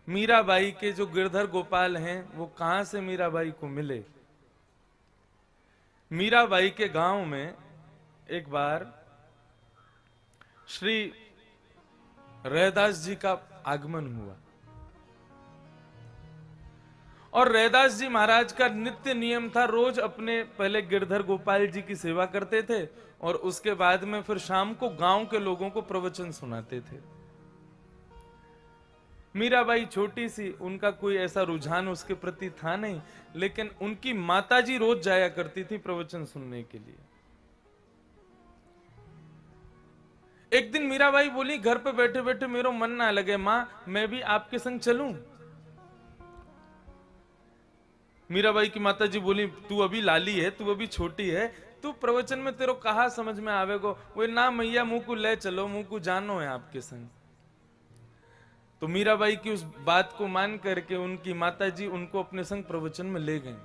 मीराबाई के जो गिरधर गोपाल हैं वो कहां से मीराबाई को मिले। मीराबाई के गांव में एक बार श्री रैदास जी का आगमन हुआ और रैदास जी महाराज का नित्य नियम था, रोज अपने पहले गिरधर गोपाल जी की सेवा करते थे और उसके बाद में फिर शाम को गांव के लोगों को प्रवचन सुनाते थे। मीराबाई छोटी सी, उनका कोई ऐसा रुझान उसके प्रति था नहीं, लेकिन उनकी माताजी रोज जाया करती थी प्रवचन सुनने के लिए। एक दिन मीराबाई बोली, घर पे बैठे बैठे मेरा मन ना लगे, मां मैं भी आपके संग चलूं। मीराबाई की माताजी बोली, तू अभी लाली है, तू अभी छोटी है, तू प्रवचन में तेरो कहा समझ में आवेगो। वो ना मैया मुंह को ले चलो, मुंह को जानो है आपके संग। तो मीराबाई की उस बात को मान करके उनकी माताजी उनको अपने संग प्रवचन में ले गए।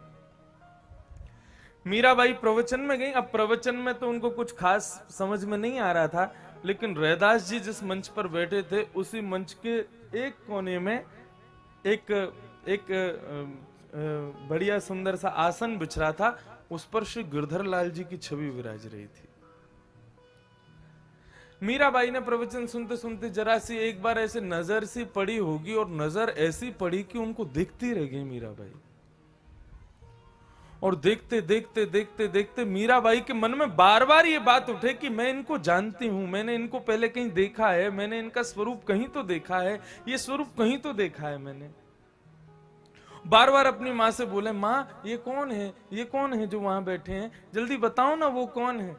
मीराबाई प्रवचन में गई। अब प्रवचन में तो उनको कुछ खास समझ में नहीं आ रहा था, लेकिन रैदास जी जिस मंच पर बैठे थे उसी मंच के एक कोने में एक बढ़िया सुंदर सा आसन बिछ रहा था, उस पर श्री गिरधर लाल जी की छवि विराज रही थी। मीराबाई ने प्रवचन सुनते सुनते जरा सी एक बार ऐसे नजर सी पड़ी होगी और नजर ऐसी पड़ी कि उनको दिखती रह गई मीराबाई। और देखते देखते देखते देखते मीराबाई के मन में बार बार ये बात उठे कि मैं इनको जानती हूं, मैंने इनको पहले कहीं देखा है, मैंने इनका स्वरूप कहीं तो देखा है, ये स्वरूप कहीं तो देखा है मैंने। बार बार अपनी माँ से बोले, माँ ये कौन है, ये कौन है जो वहां बैठे हैं, जल्दी बताओ ना वो कौन है।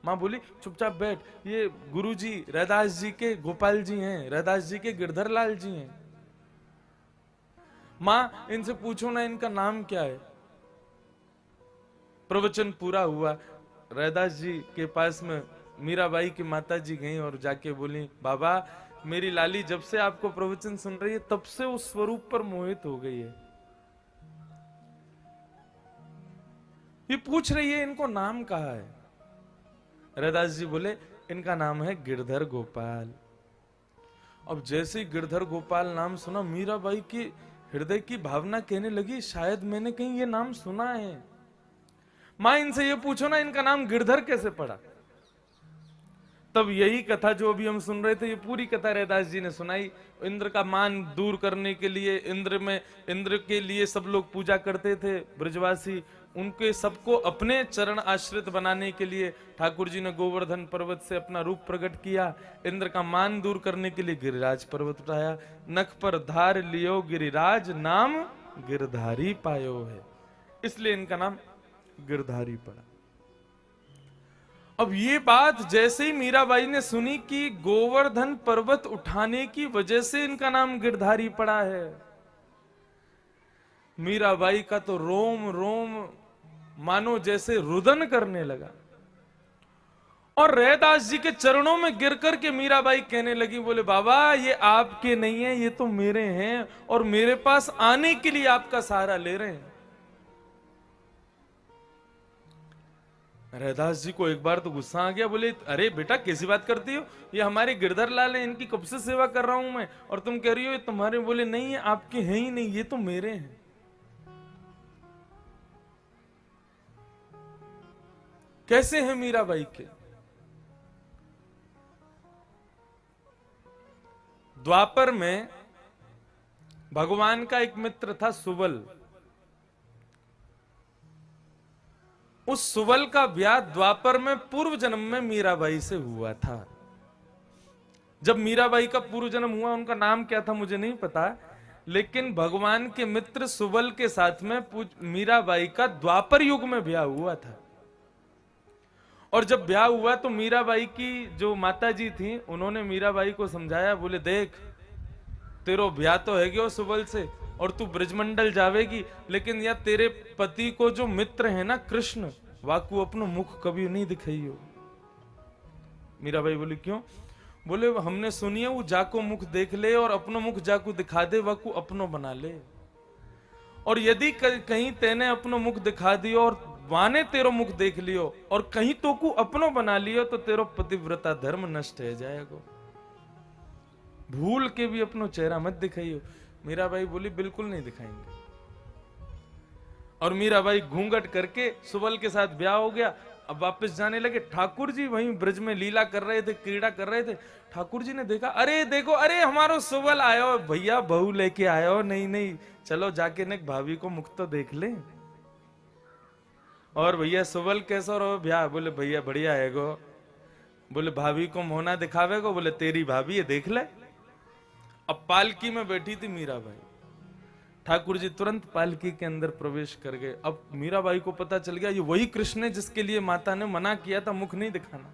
माँ बोली, चुपचाप बैठ, ये गुरुजी रैदास जी के गोपाल जी हैं, रैदास जी के गिरधर लाल जी हैं। माँ इनसे पूछो ना इनका नाम क्या है। प्रवचन पूरा हुआ, रैदास जी के पास में मीराबाई की माता जी गई और जाके बोली, बाबा मेरी लाली जब से आपको प्रवचन सुन रही है तब से उस स्वरूप पर मोहित हो गई है। ये पूछ रही है इनको नाम कहा है। रैदास जी बोले, इनका नाम है गिरधर गोपाल। अब जैसे ही गिरधर गोपाल नाम सुना, मीराबाई की हृदय की भावना कहने लगी, शायद मैंने कहीं ये नाम सुना है। मां इनसे ये पूछो ना इनका नाम गिरधर कैसे पड़ा। तब यही कथा जो अभी हम सुन रहे थे, ये पूरी कथा रैदास जी ने सुनाई। इंद्र का मान दूर करने के लिए, इंद्र के लिए सब लोग पूजा करते थे ब्रजवासी, उनके सबको अपने चरण आश्रित बनाने के लिए ठाकुर जी ने गोवर्धन पर्वत से अपना रूप प्रकट किया। इंद्र का मान दूर करने के लिए गिरिराज पर्वत उठाया। नख पर धार लियो गिरिराज, नाम गिरधारी पायो है, इसलिए इनका नाम गिरधारी पड़ा। अब ये बात जैसे ही मीराबाई ने सुनी कि गोवर्धन पर्वत उठाने की वजह से इनका नाम गिरधारी पड़ा है, मीराबाई का तो रोम रोम मानो जैसे रुदन करने लगा और रैदास जी के चरणों में गिर कर के मीराबाई कहने लगी, बोले बाबा ये आपके नहीं है, ये तो मेरे हैं और मेरे पास आने के लिए आपका सहारा ले रहे हैं। रैदास जी को एक बार तो गुस्सा आ गया, बोले अरे बेटा कैसी बात करती हो, ये हमारे गिरधर लाल हैं, इनकी कब से सेवा कर रहा हूं मैं और तुम कह रही हो ये तुम्हारे। बोले नहीं ये आपके हैं ही नहीं, ये तो मेरे हैं। कैसे हैं मीराबाई के। द्वापर में भगवान का एक मित्र था सुबल। उस सुबल का ब्याह द्वापर में पूर्व जन्म में मीराबाई से हुआ था। जब मीराबाई का पूर्व जन्म हुआ, उनका नाम क्या था मुझे नहीं पता, लेकिन भगवान के मित्र सुबल के साथ में मीराबाई का द्वापर युग में ब्याह हुआ था। और जब ब्याह हुआ तो मीराबाई की जो माता जी थी उन्होंने मीराबाई को समझाया, बोले देख तेरो ब्याह तो है गयो सुबल से और तू ब्रजमंडल जावेगी, लेकिन या तेरे पति को जो मित्र है ना कृष्ण, वाकू अपनो मुख कभी नहीं दिखाइयो। मीराबाई बोली क्यों। बोले हमने सुनी है वो जाको मुख देख ले और अपनो मुख जाको दिखा दे, वाकू अपनो बना ले। और यदि कहीं तेने अपनो मुख दिखा दियो और वाने तेरो मुख देख लियो और कहीं तो को अपनो बना लियो तो तेरो पतिव्रता धर्म नष्ट हो जाएगा। भूल के भी अपनो चेहरा मत दिखाइयो। मीराबाई बोली बिल्कुल नहीं दिखाएंगे। और मीराबाई घूंघट करके सुबल के साथ ब्याह हो गया। अब वापस जाने लगे। ठाकुर जी वहीं ब्रज में लीला कर रहे थे, क्रीड़ा कर रहे थे। ठाकुर जी ने देखा, अरे देखो, अरे हमारो सुबल आयो भैया, बहू लेके आयो। नहीं नहीं, चलो जाके ने भाभी को मुख तो देख ले। और भैया सुबल कैसा रहो ब्याह? बोले भैया बढ़िया है गो। बोले भाभी को मोहना दिखावे गो? बोले तेरी भाभी है, देख ले। अब पालकी में बैठी थी मीराबाई। ठाकुर जी तुरंत पालकी के अंदर प्रवेश कर गए। अब मीराबाई को पता चल गया ये वही कृष्ण है जिसके लिए माता ने मना किया था मुख नहीं दिखाना।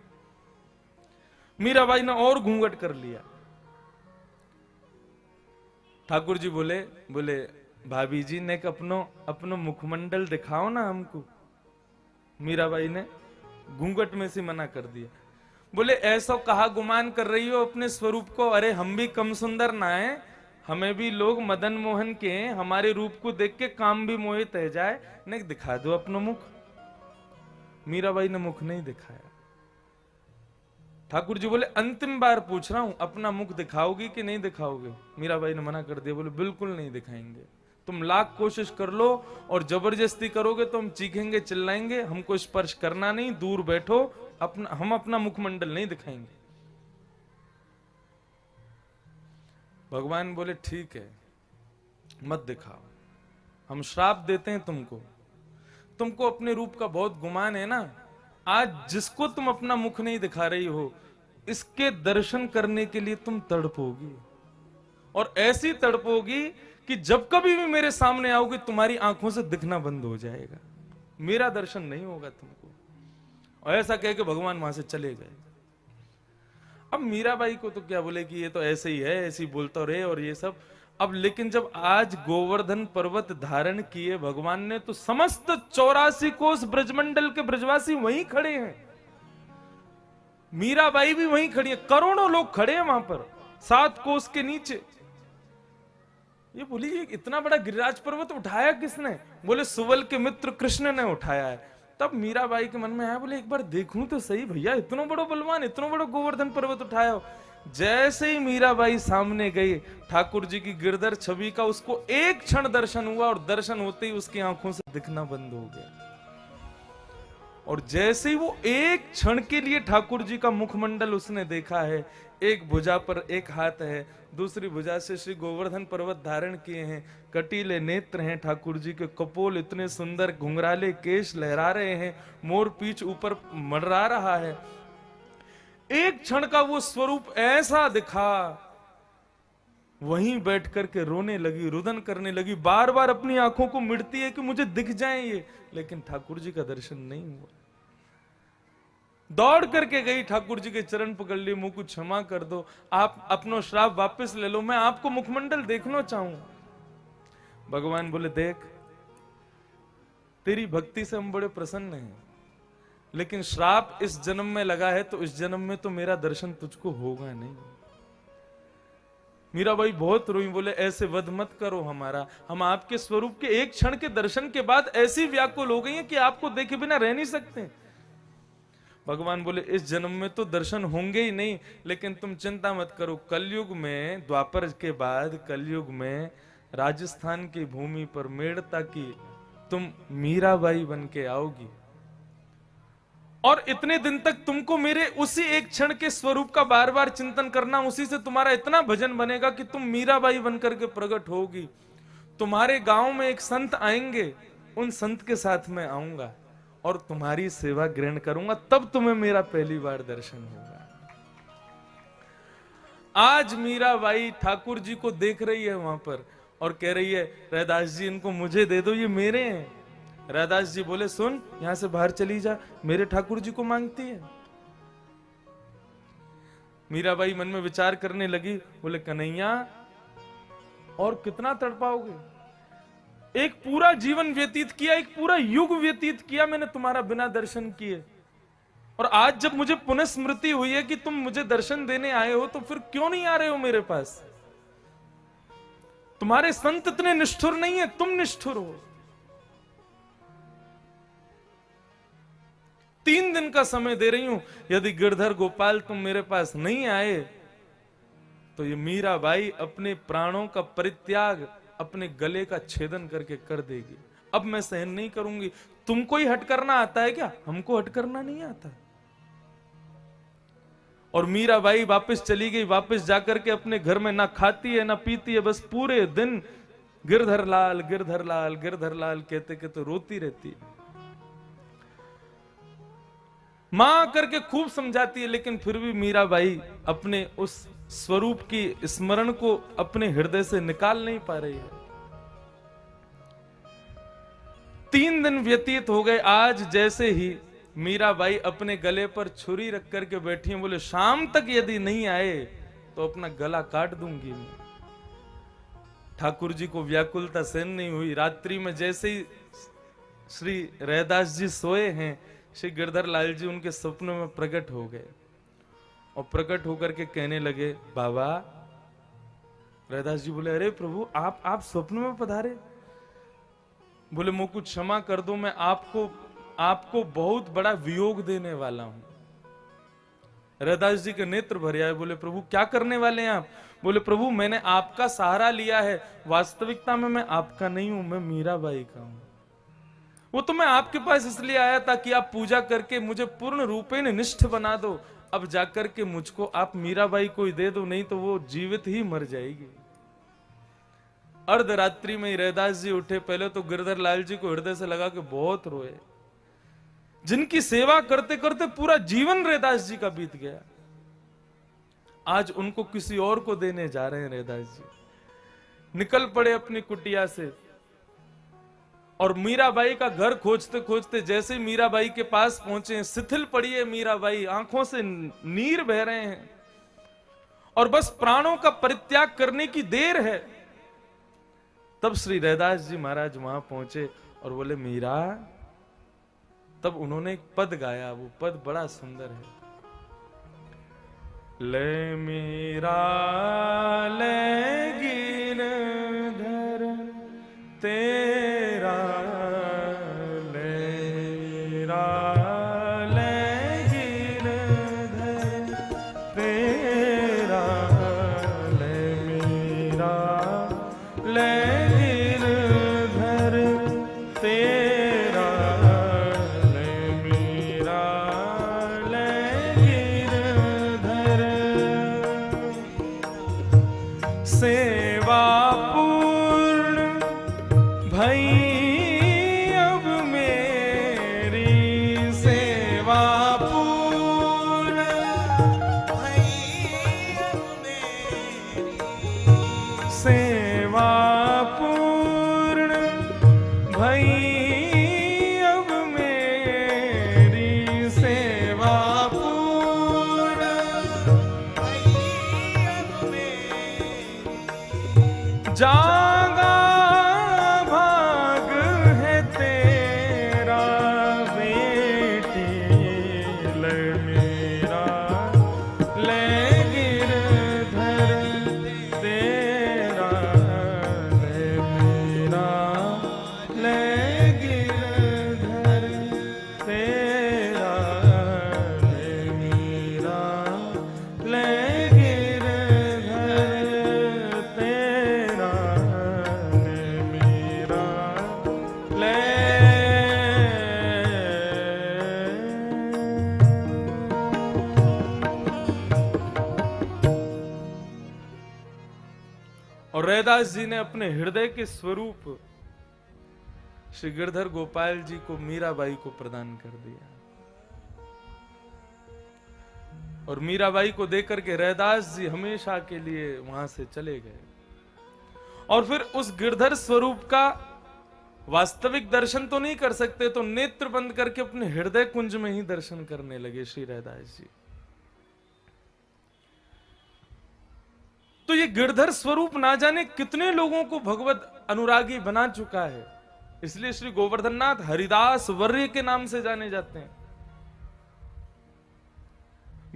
मीराबाई ने और घूंघट कर लिया। ठाकुर जी बोले भाभी जी ने अपनो मुखमंडल दिखाओ ना हमको। मीराबाई ने घूंघट में से मना कर दिया। बोले ऐसा कहा गुमान कर रही हो अपने स्वरूप को? अरे हम भी कम सुंदर ना है, हमें भी लोग मदन मोहन के हमारे रूप को देख के काम भी मोहित रह जाए। नहीं दिखा दो अपना मुख। मीराबाई ने मुख नहीं दिखाया। ठाकुर जी बोले अंतिम बार पूछ रहा हूं, अपना मुख दिखाओगी कि नहीं दिखाओगे? मीराबाई ने मना कर दिया। बोले बिल्कुल नहीं दिखाएंगे। तुम लाख कोशिश कर लो और जबरदस्ती करोगे तो हम चीखेंगे चिल्लाएंगे, हमको स्पर्श करना नहीं, दूर बैठो, हम अपना मुखमंडल नहीं दिखाएंगे। भगवान बोले ठीक है, मत दिखाओ, हम श्राप देते हैं तुमको अपने रूप का बहुत गुमान है ना। आज जिसको तुम अपना मुख नहीं दिखा रही हो, इसके दर्शन करने के लिए तुम तड़पोगी, और ऐसी तड़पोगी कि जब कभी भी मेरे सामने आओगे तुम्हारी आंखों से दिखना बंद हो जाएगा, मेरा दर्शन नहीं होगा तुमको। और ऐसा कह के भगवान वहां से चले गए। अब मीराबाई को तो क्या बोले कि ये तो ऐसे ही है, ऐसे ही बोलता रहे और ये सब। अब लेकिन जब आज गोवर्धन पर्वत धारण किए भगवान ने, तो समस्त 84 कोस ब्रजमंडल के ब्रजवासी वहीं खड़े हैं, मीराबाई भी वहीं खड़ी है, करोड़ों लोग खड़े हैं वहां पर 7 कोस के नीचे। ये बोली ये इतना बड़ा गिरिराज पर्वत उठाया किसने? बोले सुवल के मित्र कृष्ण ने उठाया है। तब मीराबाई के मन में आया, बोले एक बार देखूं तो सही भैया, इतना बड़ा बलवान, इतना बड़ा गोवर्धन पर्वत उठाया हो। जैसे ही मीराबाई सामने गई, ठाकुर जी की गिरधर छवि का उसको एक क्षण दर्शन हुआ, और दर्शन होते ही उसकी आंखों से दिखना बंद हो गया। और जैसे ही वो एक क्षण के लिए ठाकुर जी का मुखमंडल उसने देखा है, एक भुजा पर एक हाथ है, दूसरी भुजा से श्री गोवर्धन पर्वत धारण किए हैं, कटीले नेत्र हैं ठाकुर जी के, कपोल इतने सुंदर, घुंघराले केश लहरा रहे हैं, मोर पीछ ऊपर मंडरा रहा है। एक क्षण का वो स्वरूप ऐसा दिखा, वहीं बैठ करके रोने लगी, रुदन करने लगी, बार बार अपनी आंखों को मिटती है कि मुझे दिख जाए ये, लेकिन ठाकुर जी का दर्शन नहीं हुआ। दौड़ करके गई, ठाकुर जी के चरण पकड़ लिए, मुंह को क्षमा कर दो, आप अपनो श्राप वापस ले लो, मैं आपको मुखमंडल देखना चाहूं। भगवान बोले देख, तेरी भक्ति से हम बड़े प्रसन्न हैं, लेकिन श्राप इस जन्म में लगा है तो इस जन्म में तो मेरा दर्शन तुझको होगा नहीं। मीराबाई बहुत रोई, बोले ऐसे वध मत करो हमारा, हम आपके स्वरूप के एक क्षण के दर्शन के बाद ऐसी व्याकुल हो गई हैं कि आपको देखे बिना रह नहीं सकते। भगवान बोले इस जन्म में तो दर्शन होंगे ही नहीं, लेकिन तुम चिंता मत करो, कलयुग में, द्वापर के बाद कलयुग में राजस्थान की भूमि पर मेड़ता की तुम मीराबाई बन के आओगी, और इतने दिन तक तुमको मेरे उसी एक क्षण के स्वरूप का बार बार चिंतन करना, उसी से तुम्हारा इतना भजन बनेगा कि तुम मीराबाई बनकर के प्रकट होगी। तुम्हारे गांव में एक संत आएंगे, उन संत के साथ मैं आऊंगा और तुम्हारी सेवा ग्रहण करूंगा, तब तुम्हें मेरा पहली बार दर्शन होगा। आज मीराबाई ठाकुर जी को देख रही है वहां पर और कह रही है रैदास जी इनको मुझे दे दो, ये मेरे हैं। रैदास जी बोले सुन, यहां से बाहर चली जा, मेरे ठाकुर जी को मांगती है। मीराबाई मन में विचार करने लगी, बोले कन्हैया और कितना तड़पाओगे? एक पूरा जीवन व्यतीत किया, एक पूरा युग व्यतीत किया मैंने तुम्हारा बिना दर्शन किए, और आज जब मुझे पुनः स्मृति हुई है कि तुम मुझे दर्शन देने आए हो, तो फिर क्यों नहीं आ रहे हो मेरे पास? तुम्हारे संत इतने निष्ठुर नहीं है, तुम निष्ठुर हो। 3 दिन का समय दे रही हूं, यदि गिरधर गोपाल तुम मेरे पास नहीं आए तो ये मीराबाई अपने प्राणों का परित्याग अपने गले का छेदन करके कर देगी। अब मैं सहन नहीं करूंगी। तुमको ही हट करना आता है क्या? हमको हट करना नहीं आता। और मीराबाई वापस चली गई। वापस जाकर के अपने घर में ना खाती है ना पीती है, बस पूरे दिन गिरधर लाल गिरधर लाल गिरधर लाल कहते कहते रोती रहती है। मां करके खूब समझाती है, लेकिन फिर भी मीराबाई अपने उस स्वरूप की स्मरण को अपने हृदय से निकाल नहीं पा रही है। 3 दिन व्यतीत हो गए। आज जैसे ही मीराबाई अपने गले पर छुरी रख करके बैठी है, बोले शाम तक यदि नहीं आए तो अपना गला काट दूंगी मैं। ठाकुर जी को व्याकुलता सहन नहीं हुई। रात्रि में जैसे ही श्री रैदास जी सोए हैं, श्री गिरधर लाल जी उनके सपनों में प्रकट हो गए और प्रकट होकर के कहने लगे, बाबा। रैदास जी बोले, अरे प्रभु आप स्वप्न में पधारे? बोले, मुझको क्षमा कर दो, मैं आपको बहुत बड़ा वियोग देने वाला हूं। रैदास जी के नेत्र भर आए। बोले, प्रभु क्या करने वाले हैं आप? बोले, प्रभु मैंने आपका सहारा लिया है, वास्तविकता में मैं आपका नहीं हूं, मैं मीराबाई का हूं। वो तो मैं आपके पास इसलिए आया था कि आप पूजा करके मुझे पूर्ण रूपेण निष्ठ बना दो। अब जाकर के मुझको आप मीराबाई को ही दे दो, नहीं तो वो जीवित ही मर जाएगी। अर्धरात्रि में ही रैदास जी उठे। पहले तो गिरधर लाल जी को हृदय से लगा के बहुत रोए। जिनकी सेवा करते करते पूरा जीवन रैदास जी का बीत गया, आज उनको किसी और को देने जा रहे हैं रैदास जी। निकल पड़े अपनी कुटिया से और मीराबाई का घर खोजते खोजते जैसे मीराबाई के पास पहुंचे, शिथिल पड़ी है मीराबाई, आंखों से नीर बह रहे हैं और बस प्राणों का परित्याग करने की देर है। तब श्री रैदास जी महाराज वहां पहुंचे और बोले, मीरा। तब उन्होंने एक पद गाया। वो पद बड़ा सुंदर है। ले मीरा ले गिरधर तेरा, ले मीरा ले गिरधर तेरा, ले मीरा ले गिरधर तेरा, ले मीरा ले गिरधर। सेवा पूर्ण भई अब मेरी, सेवा पूर्ण भई अब मेरी, सेवा पूर्ण भई अब मेरी, सेवा पूर्ण भई अब मेरी। जागा भाग है तेरा बेटी, ले मीरा ले गिरधर तेरा, ले मीरा ले गिरधर तेरा, ले मीरा ले गिरधर तेरा, ले मीरा ले। और रैदास जी ने अपने हृदय के स्वरूप श्री गिरधर गोपाल जी को मीराबाई को प्रदान कर दिया। और मीराबाई को देकर के रैदास जी हमेशा के लिए वहां से चले गए। और फिर उस गिरधर स्वरूप का वास्तविक दर्शन तो नहीं कर सकते, तो नेत्र बंद करके अपने हृदय कुंज में ही दर्शन करने लगे श्री रैदास जी। तो ये गिरधर स्वरूप ना जाने कितने लोगों को भगवत अनुरागी बना चुका है। इसलिए श्री गोवर्धननाथ हरिदास वर्य के नाम से जाने जाते हैं।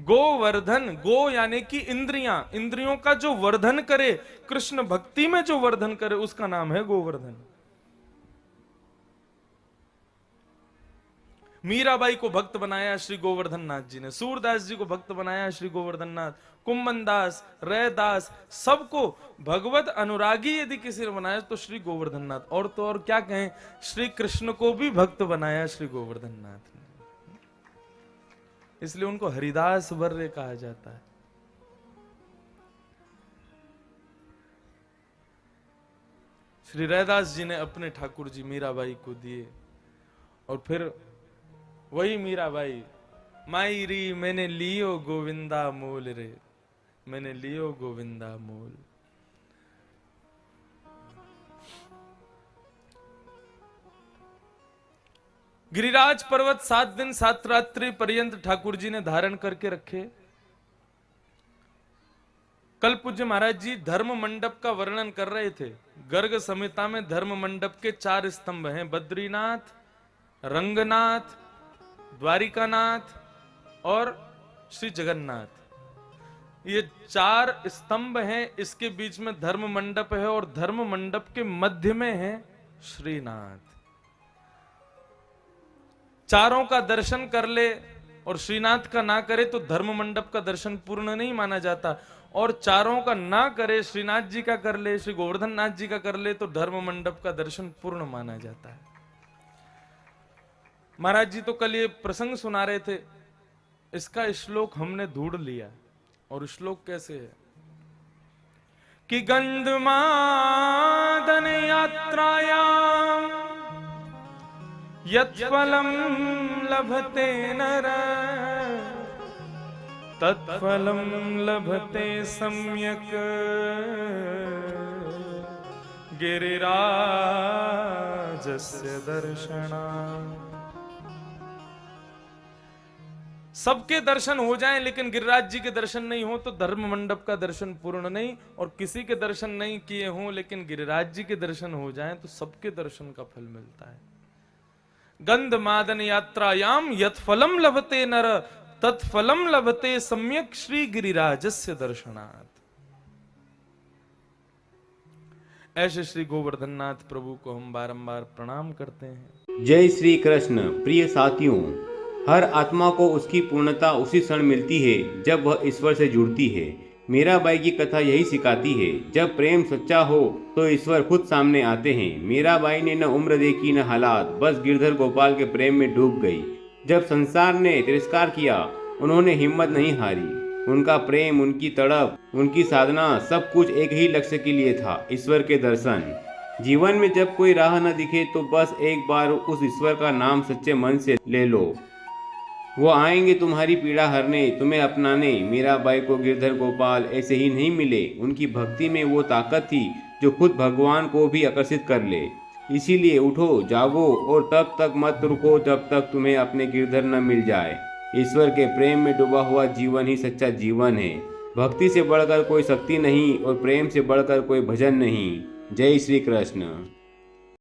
गोवर्धन, गो यानी कि इंद्रियां, इंद्रियों का जो वर्धन करे, कृष्ण भक्ति में जो वर्धन करे, उसका नाम है गोवर्धन। मीराबाई को भक्त बनाया श्री गोवर्धन नाथ जी ने, सूरदास जी को भक्त बनाया श्री गोवर्धन नाथ, कुंभन दास, रैदास, सबको भगवत अनुरागी यदि किसी ने बनाया तो श्री गोवर्धन नाथ। और तो और क्या कहें, श्री कृष्ण को भी भक्त बनाया श्री गोवर्धन नाथ ने, इसलिए उनको हरिदास वर्य कहा जाता है। श्री रैदास जी ने अपने ठाकुर जी मीराबाई को दिए, और फिर वही मीराबाई, माई री मैंने लियो गोविंदा मोल रे, मैंने लियो गोविंदा मोल। गिरिराज पर्वत 7 दिन 7 रात्रि पर्यंत ठाकुर जी ने धारण करके रखे। कल पूज्य महाराज जी धर्म मंडप का वर्णन कर रहे थे। गर्ग संहिता में धर्म मंडप के 4 स्तंभ हैं, बद्रीनाथ, रंगनाथ, द्वारिकानाथ और श्री जगन्नाथ। ये 4 स्तंभ हैं, इसके बीच में धर्म मंडप है और धर्म मंडप के मध्य में है श्रीनाथ। चारों का दर्शन कर ले और श्रीनाथ का ना करे तो धर्म मंडप का दर्शन पूर्ण नहीं माना जाता, और चारों का ना करे, श्रीनाथ जी का कर ले, श्री गोवर्धन नाथ जी का कर ले तो धर्म मंडप का दर्शन पूर्ण माना जाता है। महाराज जी तो कल ये प्रसंग सुना रहे थे, इसका श्लोक हमने ढूंढ लिया। और श्लोक कैसे है कि गंधमादन यात्रायाम यत्फलम लभते नर तत्फलम लभते सम्यक गिरिराजस्य दर्शना। सबके दर्शन हो जाएं लेकिन गिरिराज जी के दर्शन नहीं हो तो धर्म मंडप का दर्शन पूर्ण नहीं, और किसी के दर्शन नहीं किए हों लेकिन गिरिराज जी के दर्शन हो जाएं तो सबके दर्शन का फल मिलता है। गंधमादन यात्रायाम यत्फलम लभते नर तत्फलम लभते सम्यक श्री गिरिराजस्य दर्शनात्। ऐसे श्री गोवर्धन नाथ प्रभु को हम बारंबार प्रणाम करते हैं। जय श्री कृष्ण। प्रिय साथियों, हर आत्मा को उसकी पूर्णता उसी क्षण मिलती है जब वह ईश्वर से जुड़ती है। मीराबाई की कथा यही सिखाती है, जब प्रेम सच्चा हो तो ईश्वर खुद सामने आते हैं। मीराबाई ने न उम्र देखी न हालात, बस गिरधर गोपाल के प्रेम में डूब गई। जब संसार ने तिरस्कार किया उन्होंने हिम्मत नहीं हारी। उनका प्रेम, उनकी तड़प, उनकी साधना सब कुछ एक ही लक्ष्य के लिए था, ईश्वर के दर्शन। जीवन में जब कोई राह न दिखे तो बस एक बार उस ईश्वर का नाम सच्चे मन से ले लो, वो आएंगे तुम्हारी पीड़ा हरने, तुम्हें अपनाने। मीराबाई को गिरधर गोपाल ऐसे ही नहीं मिले, उनकी भक्ति में वो ताकत थी जो खुद भगवान को भी आकर्षित कर ले। इसीलिए उठो, जागो और तब तक मत रुको जब तक तुम्हें अपने गिरधर न मिल जाए। ईश्वर के प्रेम में डूबा हुआ जीवन ही सच्चा जीवन है। भक्ति से बढ़कर कोई शक्ति नहीं और प्रेम से बढ़कर कोई भजन नहीं। जय श्री कृष्ण।